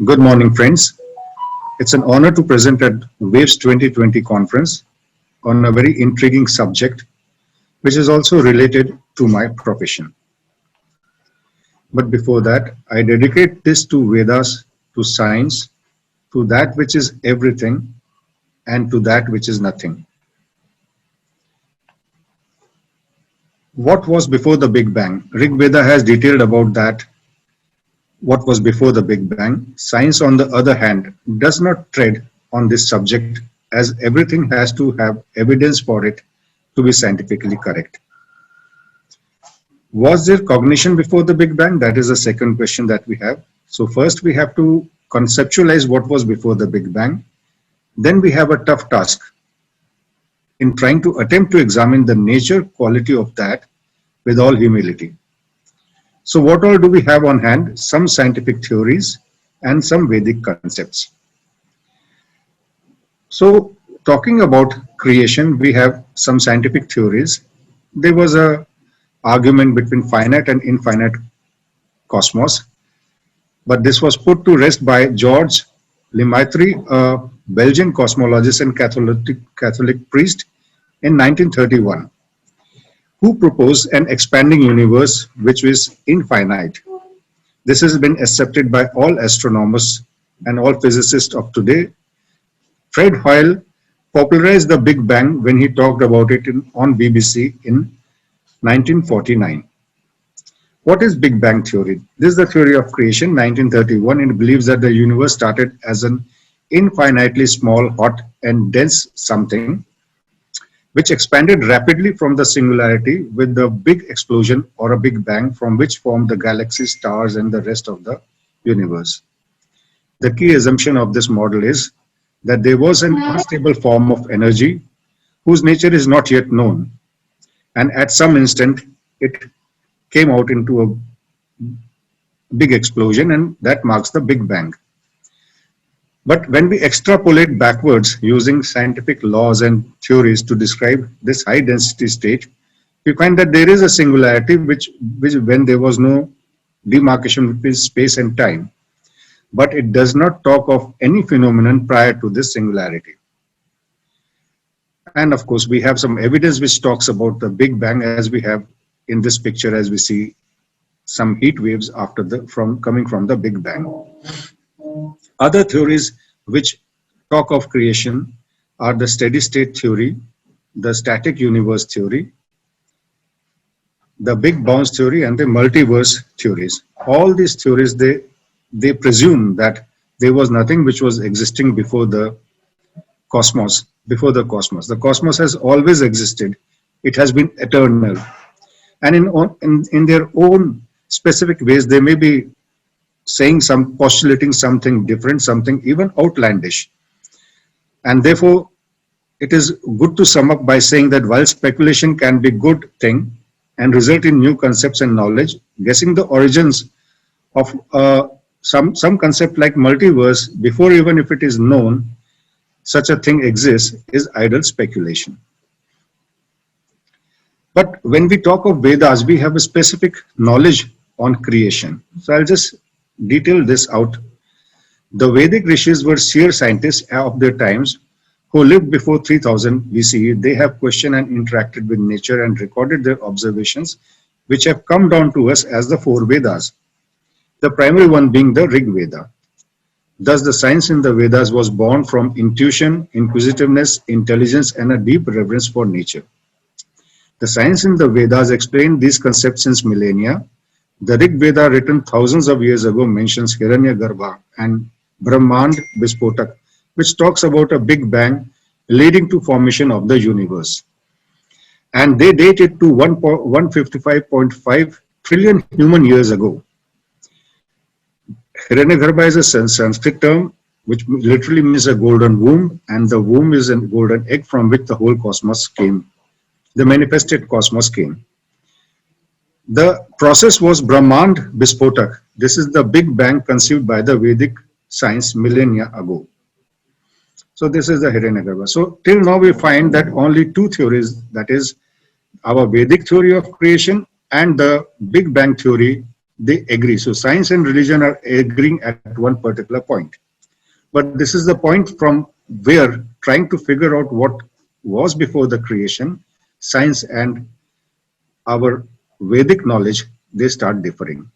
Good morning, friends. It's an honor to present at WAVES 2020 conference on a very intriguing subject, which is also related to my profession. But before that, I dedicate this to Vedas, to science, to that which is everything, and to that which is nothing. What was before the Big Bang? Rig Veda has detailed about that, what was before the Big Bang. Science, on the other hand, does not tread on this subject as everything has to have evidence for it to be scientifically correct. Was there cognition before the Big Bang? That is the second question that we have. So first we have to conceptualize what was before the Big Bang. Then we have a tough task in trying to attempt to examine the nature quality of that with all humility. So what all do we have on hand? Some scientific theories and some Vedic concepts. So talking about creation, we have some scientific theories. There was a argument between finite and infinite cosmos, but this was put to rest by George Lemaitre, a Belgian cosmologist and Catholic priest in 1931, who proposed an expanding universe which is infinite. This has been accepted by all astronomers and all physicists of today. Fred Hoyle popularized the Big Bang when he talked about it on BBC in 1949. What is Big Bang theory? This is the theory of creation, 1931. It believes that the universe started as an infinitely small, hot, and dense something, which expanded rapidly from the singularity with the big explosion or a Big Bang, from which formed the galaxies, stars, and the rest of the universe. The key assumption of this model is that there was an unstable form of energy whose nature is not yet known, and at some instant it came out into a big explosion, and that marks the Big Bang. But when we extrapolate backwards using scientific laws and theories to describe this high density state, we find that there is a singularity which when there was no demarcation between space and time, but it does not talk of any phenomenon prior to this singularity. And of course, we have some evidence which talks about the Big Bang, as we have in this picture, as we see some heat waves coming from the Big Bang. Other theories which talk of creation are the steady state theory, the static universe theory, the big bounce theory, and the multiverse theories. All these theories, they presume that there was nothing which was existing before the cosmos. The cosmos has always existed. It has been eternal. And in their own specific ways, they may be postulating something different, something even outlandish. And therefore, it is good to sum up by saying that while speculation can be a good thing and result in new concepts and knowledge, guessing the origins of some concept like multiverse before even if it is known such a thing exists is idle speculation. But when we talk of Vedas, we have a specific knowledge on creation. So I'll just detail this out. The Vedic rishis were seer scientists of their times who lived before 3000 BCE. They have questioned and interacted with nature and recorded their observations, which have come down to us as the four Vedas, the primary one being the Rig Veda. Thus, the science in the Vedas was born from intuition, inquisitiveness, intelligence, and a deep reverence for nature. The science in the Vedas explained these concepts since millennia. The Rig Veda, written thousands of years ago, mentions Hiranyagarbha and Brahmand Vispotak, which talks about a Big Bang leading to formation of the universe. And they date it to 155.5 trillion human years ago. Hiranyagarbha is a Sanskrit term which literally means a golden womb, and the womb is a golden egg from which the whole cosmos came. The manifested cosmos came. The process was Brahmand Vispotak. This is the Big Bang conceived by the Vedic science millennia ago. So this is the Hiranyagarbha. So till now we find that only two theories, that is our Vedic theory of creation and the Big Bang theory, they agree. So science and religion are agreeing at one particular point. But this is the point from where trying to figure out what was before the creation, science and our Vedic knowledge, they start differing.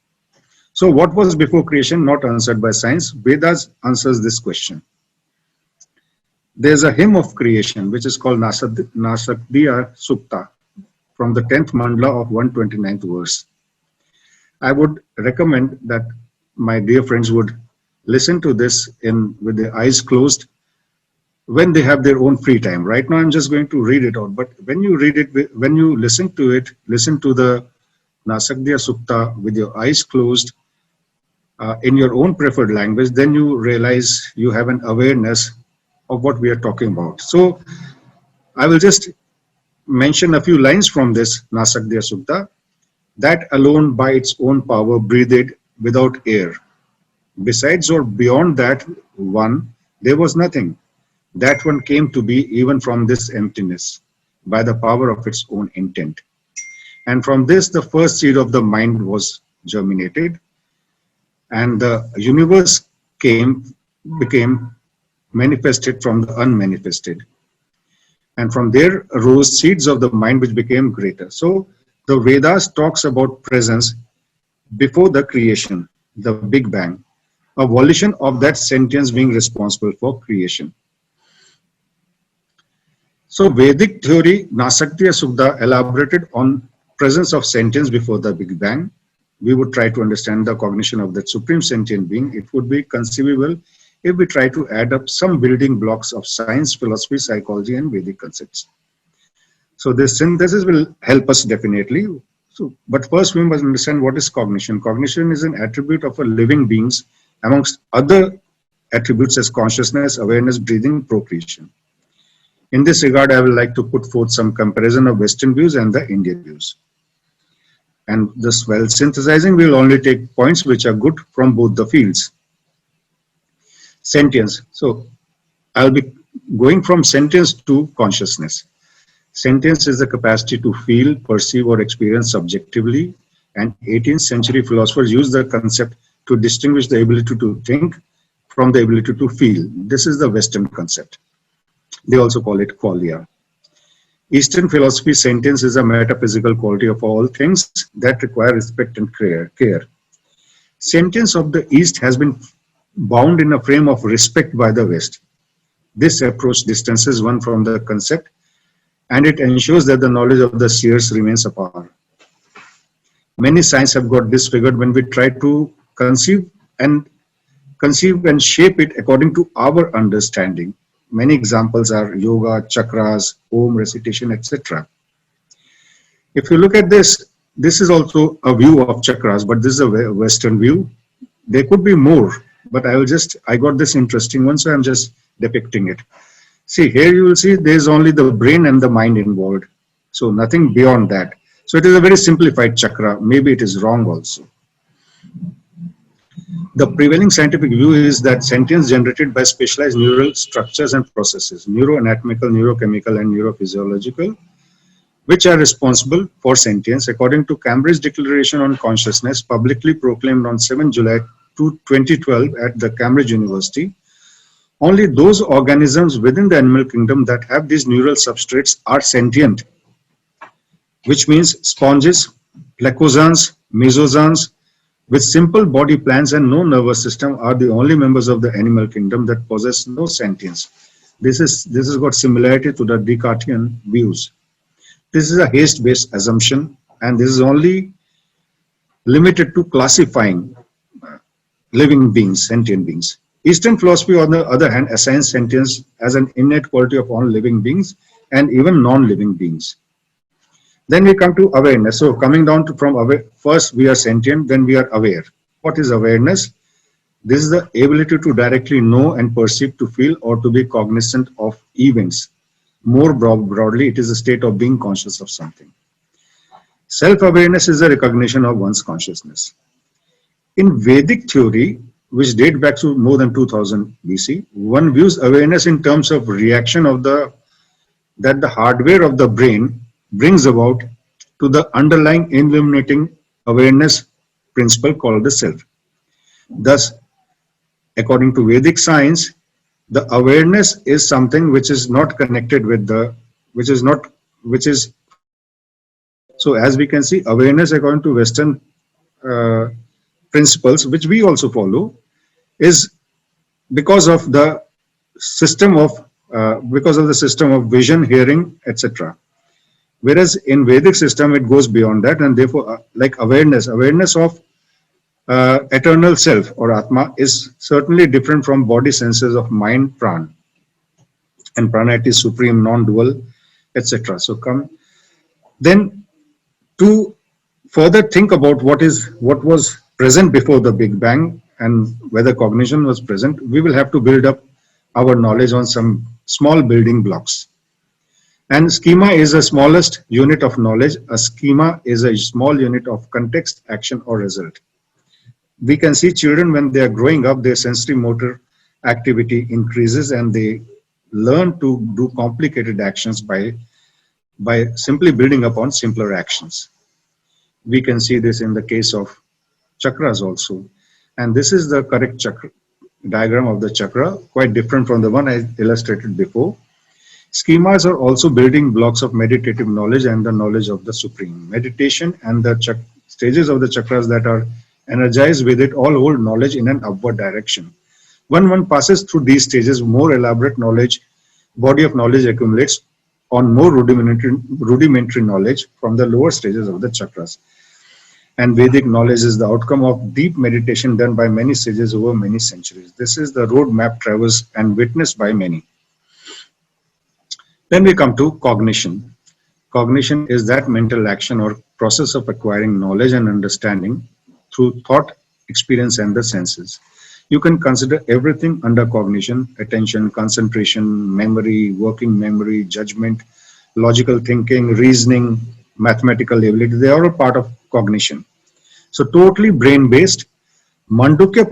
So what was before creation not answered by science? Vedas answers this question. There's a hymn of creation which is called Nasakdiya Sukta from the 10th mandala of 129th verse. I would recommend that my dear friends would listen to this in with their eyes closed when they have their own free time. Right now, I'm just going to read it out. But when you read it, when you listen to it, listen to the Nasakdiya Sukta with your eyes closed in your own preferred language, then you realize you have an awareness of what we are talking about. So I will just mention a few lines from this Nasakdiya Sukta. That alone by its own power breathed without air. Besides or beyond that one, there was nothing. That one came to be even from this emptiness by the power of its own intent. And from this, the first seed of the mind was germinated, and the universe became manifested from the unmanifested. And from there arose seeds of the mind which became greater. So the Vedas talks about presence before the creation, the Big Bang, a volition of that sentience being responsible for creation. So Vedic theory, Nasakdiya Sukta, elaborated on presence of sentience before the Big Bang. We would try to understand the cognition of that supreme sentient being. It would be conceivable if we try to add up some building blocks of science, philosophy, psychology, and Vedic concepts. So this synthesis will help us definitely. So, but first we must understand what is cognition. Cognition is an attribute of a living beings amongst other attributes as consciousness, awareness, breathing, procreation. In this regard, I would like to put forth some comparison of Western views and the Indian views. And this, while synthesizing, we will only take points which are good from both the fields. Sentience. So I'll be going from sentience to consciousness. Sentience is the capacity to feel, perceive, or experience subjectively. And 18th century philosophers used the concept to distinguish the ability to think from the ability to feel. This is the Western concept. They also call it qualia. Eastern philosophy, sentience is a metaphysical quality of all things that require respect and care. Sentience of the East has been bound in a frame of respect by the West. This approach distances one from the concept, and it ensures that the knowledge of the seers remains apart. Many science have got disfigured when we try to conceive and shape it according to our understanding. Many examples are yoga, chakras, Om recitation, etc. If you look at this, this is also a view of chakras, but this is a Western view. There could be more, but I got this interesting one, so I'm just depicting it. See, here you will see there's only the brain and the mind involved. So nothing beyond that. So it is a very simplified chakra. Maybe it is wrong also. The prevailing scientific view is that sentience generated by specialized neural structures and processes, neuroanatomical, neurochemical, and neurophysiological, which are responsible for sentience. According to Cambridge Declaration on Consciousness, publicly proclaimed on 7 July 2012 at the Cambridge University, only those organisms within the animal kingdom that have these neural substrates are sentient, which means sponges, plecozoans, mesozoans, with simple body plans and no nervous system are the only members of the animal kingdom that possess no sentience. This has got similarity to the Descartesian views. This is a haste-based assumption, and this is only limited to classifying living beings, sentient beings. Eastern philosophy, on the other hand, assigns sentience as an innate quality of all living beings and even non-living beings. Then we come to awareness. So coming down to from aware, first we are sentient, then we are aware. What is awareness? This is the ability to directly know and perceive, to feel, or to be cognizant of events. More broadly, it is a state of being conscious of something. Self-awareness is a recognition of one's consciousness. In Vedic theory, which date back to more than 2000 BC, one views awareness in terms of reaction of that the hardware of the brain brings about to the underlying illuminating awareness principle called the self. Thus, according to Vedic science, the awareness is something which is not connected with the, which is not, which is so as we can see, awareness according to Western uh, principles, which we also follow, is because of the system of vision, hearing, etc. Whereas in Vedic system, it goes beyond that, and therefore, like awareness of eternal self or Atma is certainly different from body senses of mind, Pran, and Prana it is supreme, non-dual, etc. So come then to further think about what was present before the Big Bang and whether cognition was present, we will have to build up our knowledge on some small building blocks. And schema is the smallest unit of knowledge. A schema is a small unit of context, action, or result. We can see children when they are growing up, their sensory motor activity increases and they learn to do complicated actions by simply building upon simpler actions. We can see this in the case of chakras also. And this is the correct chakra diagram of the chakra, quite different from the one I illustrated before. Schemas are also building blocks of meditative knowledge and the knowledge of the supreme. Meditation and the stages of the chakras that are energized with it all hold knowledge in an upward direction. When one passes through these stages, more elaborate body of knowledge accumulates on more rudimentary knowledge from the lower stages of the chakras. And Vedic knowledge is the outcome of deep meditation done by many sages over many centuries. This is the roadmap traversed and witnessed by many. Then we come to cognition. Cognition is that mental action or process of acquiring knowledge and understanding through thought, experience, and the senses. You can consider everything under cognition: attention, concentration, memory, working memory, judgment, logical thinking, reasoning, mathematical ability. They are a part of cognition. So totally brain-based. Mandukya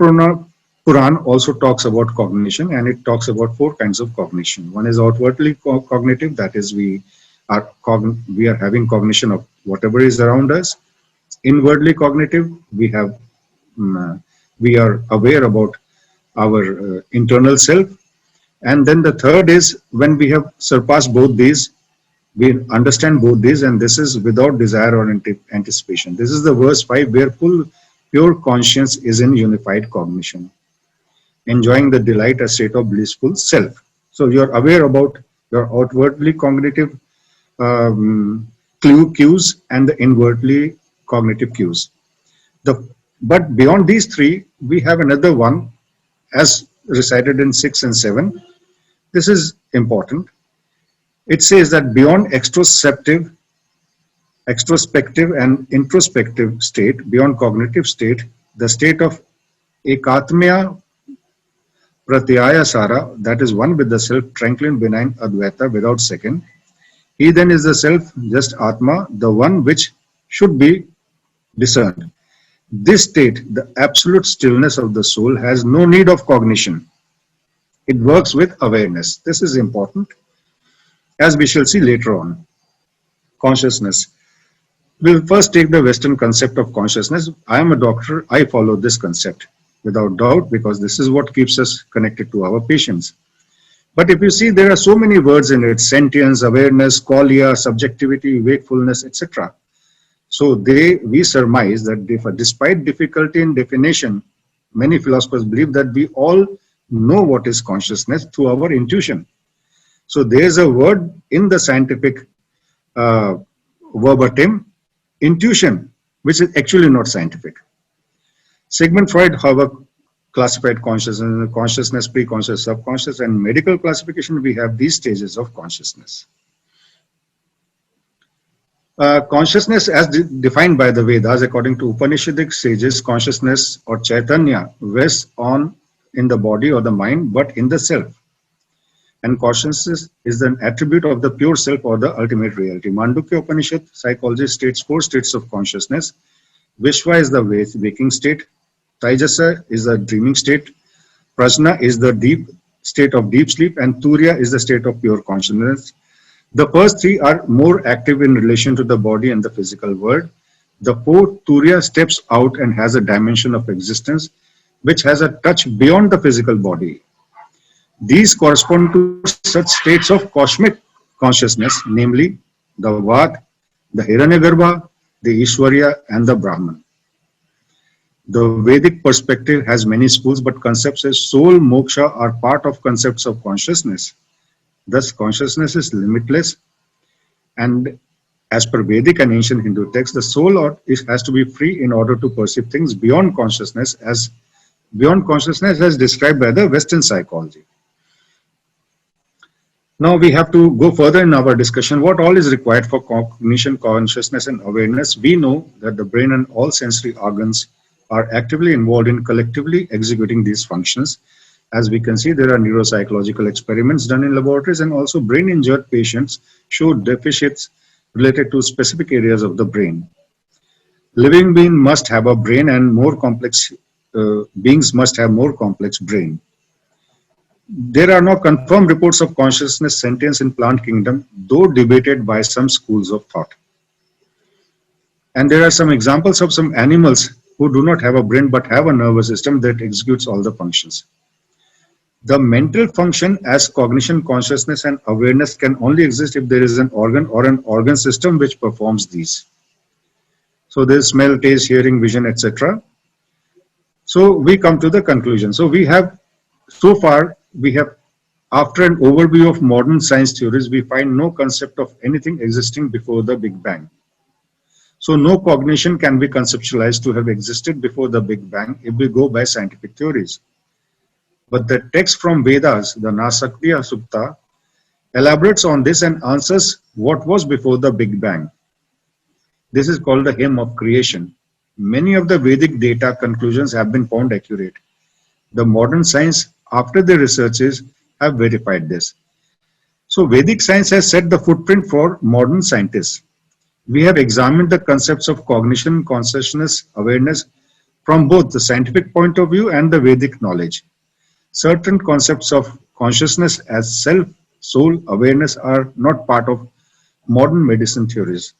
Puran also talks about cognition, and it talks about 4 kinds of cognition. One is outwardly cognitive, that is we are having cognition of whatever is around us. Inwardly cognitive, we are aware about our internal self. And then the third is when we have surpassed both these, we understand both these, and this is without desire or anticipation. This is the verse 5 where pure conscience is in unified cognition, enjoying the delight, a state of blissful self. So you're aware about your outwardly cognitive cues and the inwardly cognitive cues. But beyond these 3, we have another one as recited in 6 and 7. This is important. It says that beyond extrospective and introspective state, beyond cognitive state, the state of ekatmya pratyaya sara, that is one with the self, tranquil, benign, advaita, without second. He then is the self, just Atma, the one which should be discerned. This state, the absolute stillness of the soul, has no need of cognition. It works with awareness. This is important, as we shall see later on. Consciousness. We'll first take the Western concept of consciousness. I am a doctor. I follow this concept without doubt because this is what keeps us connected to our patients. But if you see, there are so many words in it: sentience, awareness, qualia, subjectivity, wakefulness, etc. So we surmise that despite difficulty in definition, many philosophers believe that we all know what is consciousness through our intuition. So there's a word in the scientific verbatim, intuition, which is actually not scientific. Sigmund Freud, however, classified consciousness, pre-conscious, subconscious, and medical classification, we have these stages of consciousness. Consciousness as defined by the Vedas, according to Upanishadic sages, consciousness or Chaitanya rests in the body or the mind, but in the self. And consciousness is an attribute of the pure self or the ultimate reality. Mandukya Upanishad psychology states 4 states of consciousness. Vishva is the waking state. Taijasa is the dreaming state. Prajna is the deep state of deep sleep. And Turiya is the state of pure consciousness. The first 3 are more active in relation to the body and the physical world. The fourth Turiya steps out and has a dimension of existence which has a touch beyond the physical body. These correspond to such states of cosmic consciousness, namely the Vat, the Hiranyagarbha, the Ishwarya, and the Brahman. The Vedic perspective has many schools, but concepts as soul, moksha are part of concepts of consciousness. Thus, consciousness is limitless, and as per Vedic and ancient Hindu texts, the soul has to be free in order to perceive things beyond consciousness as described by the Western psychology. Now we have to go further in our discussion. What all is required for cognition, consciousness, and awareness? We know that the brain and all sensory organs are actively involved in collectively executing these functions. As we can see, there are neuropsychological experiments done in laboratories, and also brain injured patients show deficits related to specific areas of the brain. Living beings must have a brain, and more complex beings must have more complex brain. There are no confirmed reports of consciousness sentience in plant kingdom, though debated by some schools of thought. And there are some examples of some animals who do not have a brain but have a nervous system that executes all the functions. The mental function as cognition, consciousness, and awareness can only exist if there is an organ or an organ system which performs these. So there is smell, taste, hearing, vision, etc. So we come to the conclusion. So far, after an overview of modern science theories, we find no concept of anything existing before the Big Bang. So no cognition can be conceptualized to have existed before the Big Bang if we go by scientific theories. But the text from Vedas, the Nasaktiya Sukta, elaborates on this and answers what was before the Big Bang. This is called the hymn of creation. Many of the Vedic data conclusions have been found accurate. The modern science, after the researches, have verified this. So Vedic science has set the footprint for modern scientists. We have examined the concepts of cognition, consciousness, awareness from both the scientific point of view and the Vedic knowledge. Certain concepts of consciousness as self, soul, awareness are not part of modern medicine theories.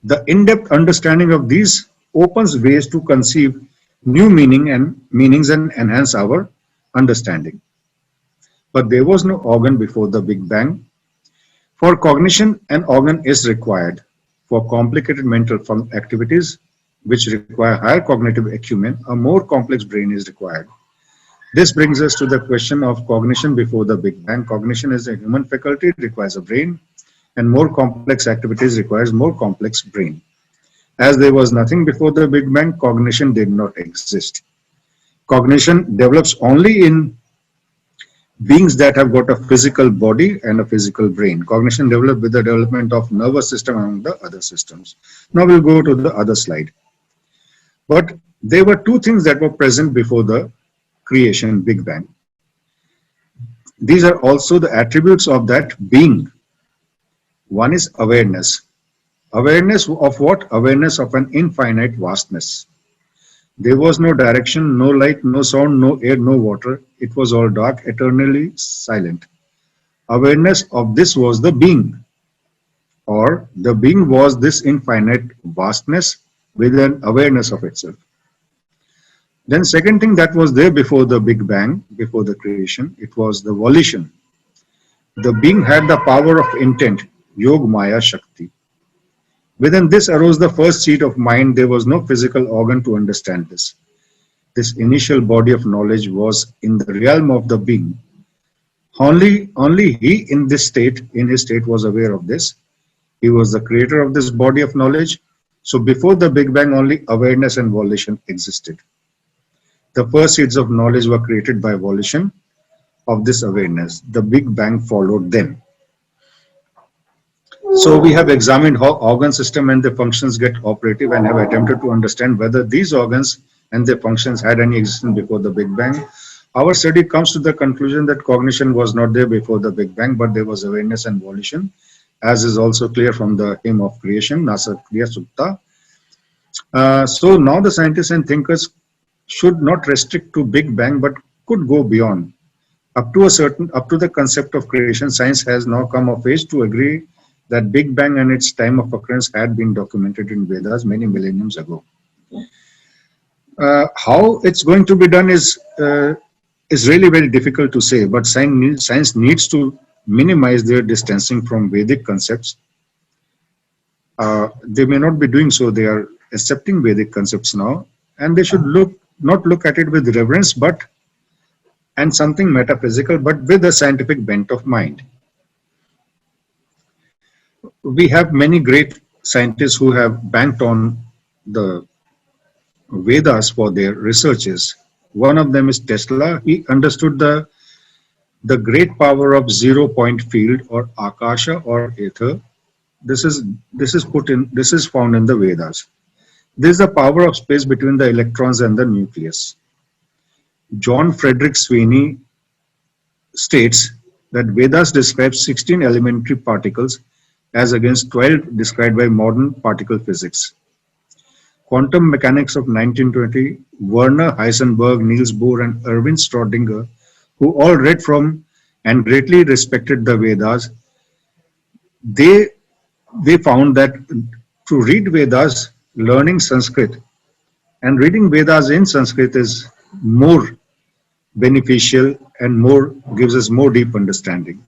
The in-depth understanding of these opens ways to conceive new meanings and enhance our understanding. But there was no organ before the Big Bang. For cognition, an organ is required. For complicated mental activities, which require higher cognitive acumen, a more complex brain is required. This brings us to the question of cognition before the Big Bang. Cognition is a human faculty, it requires a brain, and more complex activities requires more complex brain. As there was nothing before the Big Bang, cognition did not exist. Cognition develops only in beings that have got a physical body and a physical brain. Cognition developed with the development of nervous system among the other systems. Now we'll go to the other slide. But there were two things that were present before the creation, Big Bang. These are also the attributes of that being. One is awareness. Awareness of what? Awareness of an infinite vastness. There was no direction, no light, no sound, no air, no water. It was all dark, eternally silent. Awareness of this was the being, or the being was this infinite vastness with an awareness of itself. Then second thing that was there before the Big Bang, before the creation, it was the volition. The being had the power of intent, Yog Maya Shakti. Within this arose the first seed of mind. There was no physical organ to understand this. This initial body of knowledge was in the realm of the being. Only he in his state was aware of this. He was the creator of this body of knowledge. So before the Big Bang, only awareness and volition existed. The first seeds of knowledge were created by volition of this awareness. The Big Bang followed them. So we have examined how organ system and their functions get operative and have attempted to understand whether these organs and their functions had any existence before the Big Bang. Our study comes to the conclusion that cognition was not there before the Big Bang, but there was awareness and volition, as is also clear from the hymn of creation, Nasaktiya Sukta. So now the scientists and thinkers should not restrict to Big Bang, but could go beyond. Up to the concept of creation, science has now come of age to agree that Big Bang and its time of occurrence had been documented in Vedas many millenniums ago. How it's going to be done is really very difficult to say, but science needs to minimize their distancing from Vedic concepts. They may not be doing so. They are accepting Vedic concepts now, and they should not look at it with reverence, but and something metaphysical, but with a scientific bent of mind. We have many great scientists who have banked on the Vedas for their researches. One of them is Tesla. He understood the great power of zero point field or akasha or ether. This is found in the Vedas. This is the power of space between the electrons and the nucleus. John Frederick Sweeney states that Vedas describe 16 elementary particles as against 12 described by modern particle physics. Quantum mechanics of 1920, Werner Heisenberg, Niels Bohr, and Erwin Schrödinger, who all read from and greatly respected the Vedas, they found that to read Vedas, learning Sanskrit and reading Vedas in Sanskrit is more beneficial and gives us more deep understanding.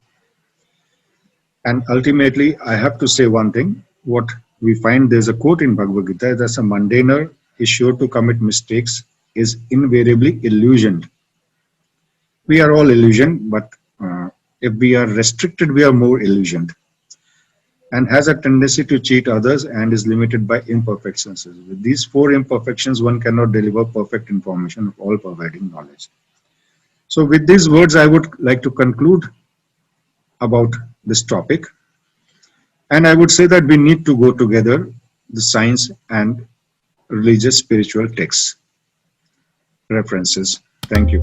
And ultimately, I have to say one thing. What we find, there's a quote in Bhagavad Gita that a mundaner is sure to commit mistakes, is invariably illusioned. We are all illusioned, but if we are restricted, we are more illusioned, and has a tendency to cheat others and is limited by imperfections. With these four imperfections, one cannot deliver perfect information of all pervading knowledge. So with these words, I would like to conclude about this topic. And I would say that we need to go together, the science and religious spiritual texts, references. Thank you.